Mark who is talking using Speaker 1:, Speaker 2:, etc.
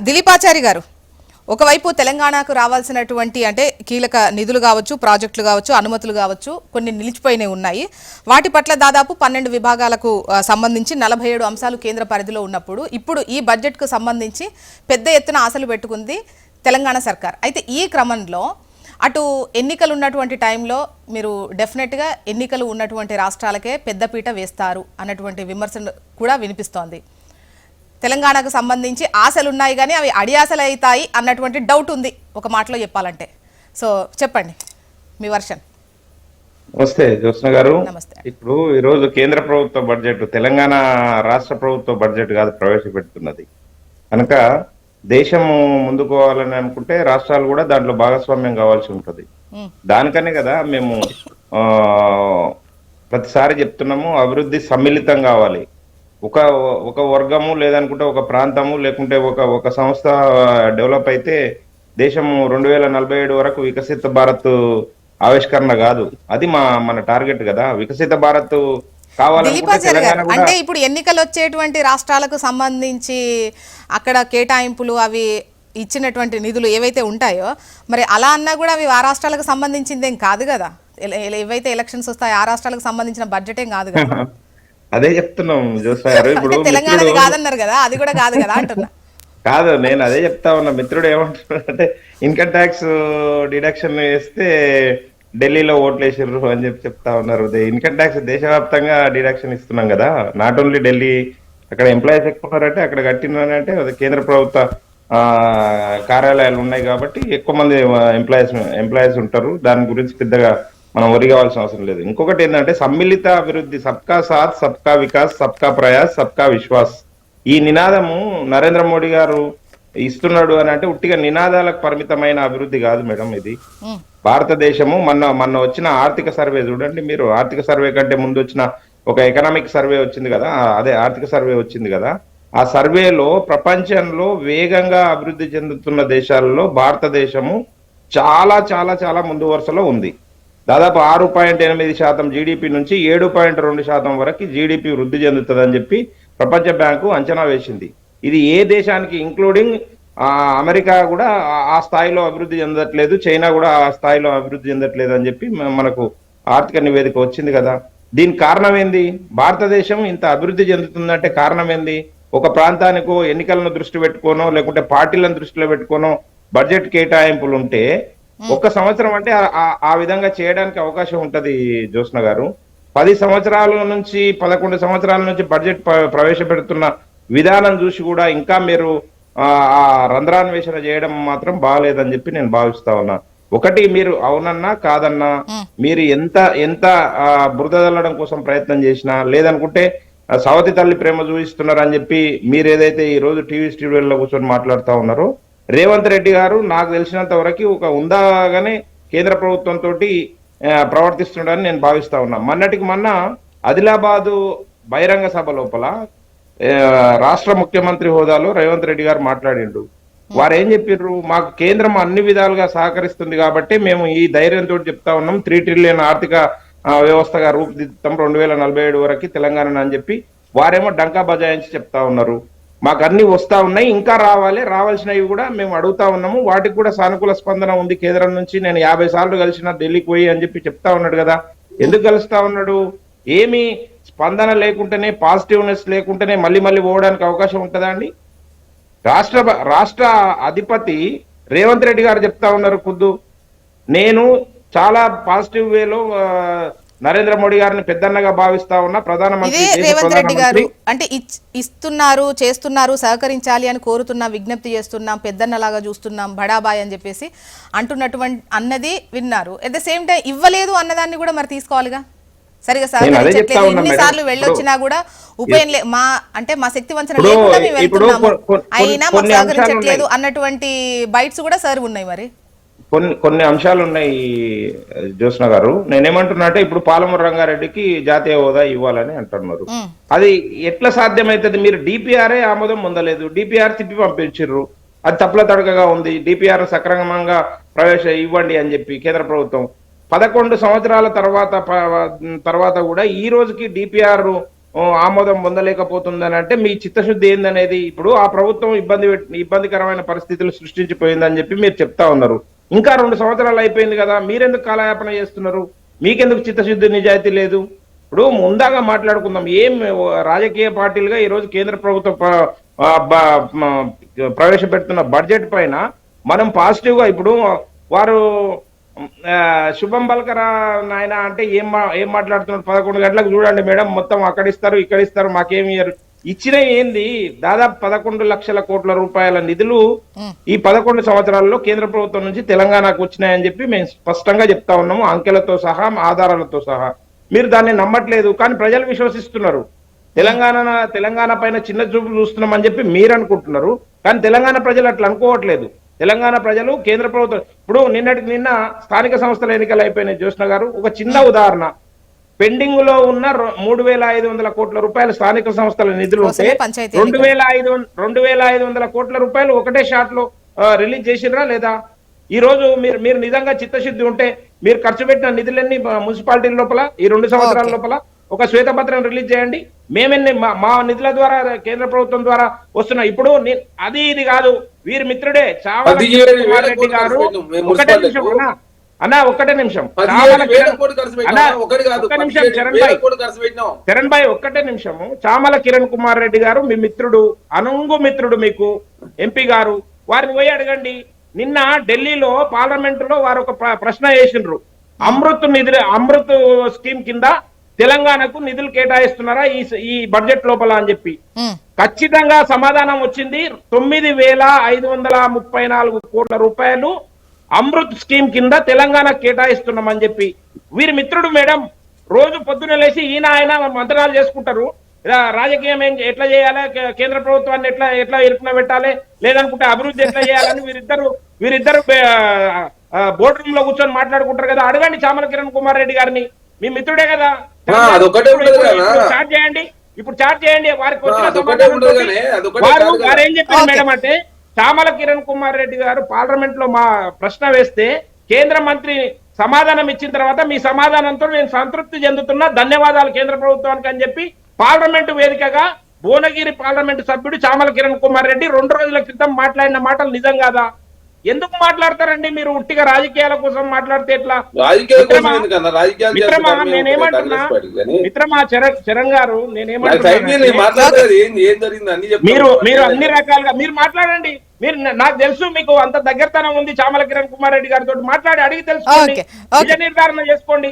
Speaker 1: దిలీపాచారి గారు, ఒకవైపు తెలంగాణకు రావాల్సినటువంటి అంటే కీలక నిధులు కావచ్చు, ప్రాజెక్టులు కావచ్చు, అనుమతులు కావచ్చు, కొన్ని నిలిచిపోయినవి ఉన్నాయి. వాటి పట్ల దాదాపు 12 విభాగాలకు సంబంధించి 47 అంశాలు కేంద్ర పరిధిలో ఉన్నప్పుడు ఇప్పుడు ఈ బడ్జెట్కు సంబంధించి పెద్ద ఎత్తున ఆశలు పెట్టుకుంది తెలంగాణ సర్కార్. అయితే ఈ క్రమంలో అటు ఎన్నికలు ఉన్నటువంటి టైంలో మీరు డెఫినెట్గా ఎన్నికలు ఉన్నటువంటి రాష్ట్రాలకే పెద్దపీట వేస్తారు అన్నటువంటి విమర్శ కూడా వినిపిస్తోంది. తెలంగాణకు సంబంధించి ఆశలు ఉన్నాయి కానీ అవి అడియాసలు అవుతాయి అన్నటువంటి డౌట్ ఉంది ఒక మాటలో చెప్పాలంటే. సో చెప్పండి మీ వర్షన్.
Speaker 2: నమస్తే జ్యోత్స్న గారు.
Speaker 1: నమస్తే.
Speaker 2: ఇప్పుడు ఈరోజు కేంద్ర ప్రభుత్వ బడ్జెట్ తెలంగాణ రాష్ట్ర ప్రభుత్వ బడ్జెట్ కాదు ప్రవేశపెడుతున్నది కనుక దేశం ముందుకు పోవాలని అనుకుంటే రాష్ట్రాలు కూడా దాంట్లో భాగస్వామ్యం కావాల్సి ఉంటది. దానికనే కదా మేము ప్రతిసారి చెప్తున్నాము, అభివృద్ధి సమ్మిళితం కావాలి. ఒక వర్గము లేదనుకుంటే ఒక ప్రాంతము లేకుంటే ఒక సంస్థ డెవలప్ అయితే దేశము 2047 వరకు వికసిత భారత్ ఆవిష్కరణ కాదు. అది మన టార్గెట్ కదా. వికసిత భారత్
Speaker 1: అంటే ఇప్పుడు ఎన్నికలు వచ్చేటువంటి రాష్ట్రాలకు సంబంధించి అక్కడ కేటాయింపులు అవి ఇచ్చినటువంటి నిధులు ఏవైతే ఉంటాయో మరి అలా అన్నా కూడా అవి ఆ రాష్ట్రాలకు సంబంధించిందేం కాదు కదా. ఏవైతే ఎలక్షన్స్ వస్తాయో ఆ రాష్ట్రాలకు సంబంధించిన బడ్జెట్ ఏం కాదు కదా.
Speaker 2: అదే చెప్తున్నాం జోస్నా గారు. ఇప్పుడు
Speaker 1: తెలంగాణది కాదన్నారు కదా, అది కూడా కాదు కదా అంటున్నా.
Speaker 2: కాదు, నేను అదే చెప్తా ఉన్నా. మిత్రుడు ఏమంటున్నాడు అంటే ఇన్కమ్ ట్యాక్స్ డిడక్షన్ వేస్తే ఢిల్లీలో ఓట్లు వేసిర్రు అని చెప్తా ఉన్నారు. ఇన్కమ్ ట్యాక్స్ దేశవ్యాప్తంగా డిడక్షన్ ఇస్తున్నాం కదా, నాట్ ఓన్లీ ఢిల్లీ. అక్కడ ఎంప్లాయీస్ ఎక్కువ ఉన్నారంటే అక్కడ కట్టినారంటే కేంద్ర ప్రభుత్వ కార్యాలయాలు ఉన్నాయి కాబట్టి ఎక్కువ మంది ఎంప్లాయీస్ ఉంటారు. దాని గురించి పెద్దగా మనం వరి కావాల్సిన అవసరం లేదు. ఇంకొకటి ఏంటంటే సమ్మిళిత అభివృద్ధి, సబ్కా సాత్ సబ్కా వికాస్ సబ్కా ప్రయాస్ సబ్కా విశ్వాస్, ఈ నినాదము నరేంద్ర మోడీ గారు ఇస్తున్నాడు అని అంటే ఉట్టిగా నినాదాలకు పరిమితమైన అభివృద్ధి కాదు మేడం. ఇది భారతదేశము మొన్న వచ్చిన ఆర్థిక సర్వే చూడండి మీరు. ఆర్థిక సర్వే కంటే ముందు వచ్చిన ఒక ఎకనామిక్ సర్వే వచ్చింది కదా, అదే ఆర్థిక సర్వే వచ్చింది కదా. ఆ సర్వేలో ప్రపంచంలో వేగంగా అభివృద్ధి చెందుతున్న దేశాలలో భారతదేశము చాలా చాలా చాలా ముందు వరుసలో ఉంది. దాదాపు 6.8% జీడిపి నుంచి 7.2% వరకు జీడిపి వృద్ధి చెందుతుందని చెప్పి ప్రపంచ బ్యాంకు అంచనా వేసింది. ఇది ఏ దేశానికి ఇంక్లూడింగ్ అమెరికా కూడా ఆ స్థాయిలో అభివృద్ధి చెందట్లేదు, చైనా కూడా ఆ స్థాయిలో అభివృద్ధి చెందట్లేదు అని చెప్పి మనకు ఆర్థిక నివేదిక వచ్చింది కదా. దీనికి కారణం ఏంది? భారతదేశం ఇంత అభివృద్ధి చెందుతుందంటే కారణం ఏంది? ఒక ప్రాంతానికో ఎన్నికలను దృష్టి పెట్టుకోనో లేకుంటే పార్టీలను దృష్టిలో పెట్టుకోనో బడ్జెట్ కేటాయింపులు ఉంటే ఒక్క సంవత్సరం అంటే ఆ విధంగా చేయడానికి అవకాశం ఉంటది జ్యోత్స్న గారు. 10 సంవత్సరాల నుంచి 11 సంవత్సరాల నుంచి బడ్జెట్ ప్రవేశపెడుతున్న విధానం చూసి కూడా ఇంకా మీరు ఆ రంధ్రాన్వేషణ చేయడం మాత్రం బాగాలేదని చెప్పి నేను భావిస్తా ఉన్నా. ఒకటి, మీరు అవునన్నా కాదన్నా మీరు ఎంత బురద చల్లడం కోసం ప్రయత్నం చేసినా లేదనుకుంటే సవతి తల్లి ప్రేమ చూపిస్తున్నారని చెప్పి మీరు ఏదైతే ఈ రోజు టీవీ స్టూడియోలో కూర్చొని మాట్లాడుతూ ఉన్నారో, రేవంత్ రెడ్డి గారు నాకు తెలిసినంత వరకు ఒక ఉందాగానే కేంద్ర ప్రభుత్వంతో ప్రవర్తిస్తున్నాడని నేను భావిస్తా ఉన్నా. మొన్న ఆదిలాబాదు బహిరంగ సభ లోపల రాష్ట్ర ముఖ్యమంత్రి హోదాలో రేవంత్ రెడ్డి గారు మాట్లాడిండు. వారు ఏం చెప్పిర్రు? మాకు కేంద్రం అన్ని విధాలుగా సహకరిస్తుంది కాబట్టి మేము ఈ ధైర్యంతో చెప్తా ఉన్నాం 3 ట్రిలియన్ ఆర్థిక వ్యవస్థగా రూపుదిద్దుతాం 2047 వరకు తెలంగాణ అని చెప్పి వారేమో డంకా బజాయించి చెప్తా ఉన్నారు. మాకు అన్ని వస్తా ఉన్నాయి, ఇంకా రావాల్సినవి కూడా మేము అడుగుతా ఉన్నాము, వాటికి కూడా సానుకూల స్పందన ఉంది కేంద్రం నుంచి. నేను 50 సార్లు కలిసిన ఢిల్లీకి పోయి అని చెప్పి చెప్తా ఉన్నాడు కదా. ఎందుకు కలుస్తా ఉన్నాడు? ఏమి స్పందన లేకుంటేనే, పాజిటివ్నెస్ లేకుంటేనే మళ్ళీ పోవడానికి అవకాశం ఉంటుందా అండి? రాష్ట్ర అధిపతి రేవంత్ రెడ్డి గారు చెప్తా ఉన్నారు ఖుద్దు, నేను చాలా పాజిటివ్ వేలో నరేంద్ర మోడీ గారిని పెద్దన్నగా భావిస్తా ఉన్నా. ప్రధానమంత్రి
Speaker 1: రేవంత్ రెడ్డి గారు అంటే ఇస్తున్నారు, చేస్తున్నారు, సహకరించాలి అని కోరుతున్నా, విజ్ఞప్తి చేస్తున్నాం, పెద్దన్నలాగా చూస్తున్నాం, బడాబాయ్ అని చెప్పేసి అంటున్నటువంటి అన్నది విన్నారు. అట్ ద సేమ్ టైం ఇవ్వలేదు అన్నదాన్ని కూడా మరి తీసుకోవాలిగా. సరిగా సహకరించట్లేదు, ఎన్నిసార్లు వెళ్ళొచ్చినా కూడా మా శక్తి వంచన లేకుండా మేము వెళ్తున్నాము అయినా మాకు సహకరించట్లేదు అన్నటువంటి బైట్స్ కూడా సార్ ఉన్నాయి. మరి
Speaker 2: కొన్ని అంశాలు ఉన్నాయి జ్యోత్స్న గారు. నేనేమంటున్నా అంటే ఇప్పుడు పాలమూరు రంగారెడ్డికి జాతీయ హోదా ఇవ్వాలని అంటున్నారు. అది ఎట్లా సాధ్యమైతుంది? మీరు డిపిఆర్ఏ ఆమోదం పొందలేదు, డిపిఆర్ తిప్పి పంపించారు, అది తప్పుల తడకగా ఉంది. డిపిఆర్ సక్రమంగా ఇవ్వండి అని చెప్పి కేంద్ర ప్రభుత్వం 11 సంవత్సరాల తర్వాత కూడా ఈ రోజుకి డిపిఆర్ ఆమోదం పొందలేకపోతుందని అంటే మీ చిత్తశుద్ధి ఏందనేది ఇప్పుడు ఆ ప్రభుత్వం ఇబ్బందికరమైన పరిస్థితులు సృష్టించిపోయిందని చెప్పి మీరు చెప్తా ఉన్నారు. ఇంకా 2 సంవత్సరాలు అయిపోయింది కదా, మీరెందుకు కాలయాపన చేస్తున్నారు? మీకెందుకు చిత్తశుద్ధి నిజాయితీ లేదు? ఇప్పుడు ముందాగా మాట్లాడుకుందాం. రాజకీయ పార్టీలుగా ఈ రోజు కేంద్ర ప్రభుత్వం ప్రవేశపెడుతున్న బడ్జెట్ పైన మనం పాజిటివ్ గా ఇప్పుడు వారు శుభం బల్కరా నాయన అంటే ఏం మాట్లాడుతున్నారు? 11 గంటలకు చూడండి మేడం, మొత్తం అక్కడిస్తారు ఇక్కడిస్తారు, మాకేమి ఇచ్చిన ఏంది? దాదాపు 11 లక్షల కోట్ల రూపాయల నిధులు ఈ 11 సంవత్సరాల్లో కేంద్ర ప్రభుత్వం నుంచి తెలంగాణకు వచ్చినాయని చెప్పి మేము స్పష్టంగా చెప్తా ఉన్నాము, అంకెలతో సహా ఆధారాలతో సహా. మీరు దాన్ని నమ్మట్లేదు, కానీ ప్రజలు విశ్వసిస్తున్నారు. తెలంగాణ పైన చిన్న చూపు చూస్తున్నామని చెప్పి మీరు అనుకుంటున్నారు, కానీ తెలంగాణ ప్రజలు అట్లా అనుకోవట్లేదు. తెలంగాణ ప్రజలు కేంద్ర ప్రభుత్వం ఇప్పుడు నిన్న స్థానిక సంస్థల ఎన్నికలు అయిపోయినాయి. జ్యోత్స్న గారు, ఒక చిన్న ఉదాహరణ, పెండింగ్ లో ఉన్న 3,500 కోట్ల రూపాయలు స్థానిక సంస్థల నిధులు ఉంటే 2,500 కోట్ల రూపాయలు ఒకటే షాట్ లో రిలీజ్ చేసిర్రా లేదా? ఈ రోజు మీరు నిజంగా చిత్తశుద్ధి ఉంటే మీరు ఖర్చు పెట్టిన నిధులన్నీ మున్సిపాలిటీ లోపల ఈ 2 సంవత్సరాల లోపల ఒక శ్వేతపత్రం రిలీజ్ చేయండి. మేమెన్ని మా నిధుల ద్వారా కేంద్ర ప్రభుత్వం ద్వారా వస్తున్నా. ఇప్పుడు అది ఇది కాదు, వీరి మిత్రుడే చామల కిరణ్ రెడ్డి గారు, ఒక్కటే నిమిషం చరణ్ భాయ్, ఒక్కటే నిమిషము. చామల కిరణ్ కుమార్ రెడ్డి గారు మీ మిత్రుడు, అనుంగు మిత్రుడు మీకు, ఎంపీ గారు, వారిని పోయి అడగండి. నిన్న ఢిల్లీలో పార్లమెంట్ లో వారు ఒక ప్రశ్న వేసిండ్రు, అమృత్ స్కీమ్ కింద తెలంగాణకు నిధులు కేటాయిస్తున్నారా ఈ బడ్జెట్ లోపల అని చెప్పి. ఖచ్చితంగా సమాధానం వచ్చింది. 9,534 కోట్ల రూపాయలు అమృత్ స్కీమ్ కింద తెలంగాణ కేటాయిస్తున్నామని చెప్పి. వీరి మిత్రుడు మేడం రోజు పొద్దున లేచి ఈయన ఆయన మంత్రాలు చేసుకుంటారు. రాజకీయం ఎట్లా చేయాలి, కేంద్ర ప్రభుత్వాన్ని ఎట్లా ఇరుకున పెట్టాలి, లేదనుకుంటే అభివృద్ధి ఎట్లా చేయాలని వీరిద్దరు బోర్డు రూమ్ లో కూర్చొని మాట్లాడుకుంటారు కదా. అడగండి చామల కిరణ్ కుమార్ రెడ్డి గారిని, మీ మిత్రుడే కదా. ఇప్పుడు చార్జ్ చేయండి వారికి వచ్చిన వారు ఏం చెప్పారు మేడం అంటే, చామల కిరణ్ కుమార్ రెడ్డి గారు పార్లమెంట్ లో మా ప్రశ్న వేస్తే కేంద్ర మంత్రి సమాధానం ఇచ్చిన తర్వాత మీ సమాధానంతో నేను సంతృప్తి చెందుతున్నా, ధన్యవాదాలు కేంద్ర ప్రభుత్వానికి అని చెప్పి పార్లమెంటు వేదికగా భువనగిరి పార్లమెంటు సభ్యుడు చామల కిరణ్ కుమార్ రెడ్డి 2 రోజుల క్రితం మాట్లాడిన మాటలు నిజం కాదా? ఎందుకు మాట్లాడతారండి మీరు? ఉట్టిగా రాజకీయాల కోసం మాట్లాడితే ఎట్లా? నేనేమంటున్నా మిత్రమా చరణ్ గారు, మీరు అన్ని రకాలుగా మీరు మాట్లాడండి. మీరు నాకు తెలుసు మీకు అంత దగ్గరతనం ఉంది చామల కిరణ్ కుమార్ రెడ్డి గారితో మాట్లాడి అడిగి తెలుసుకోండి, నిజ నిర్ధారణ చేసుకోండి.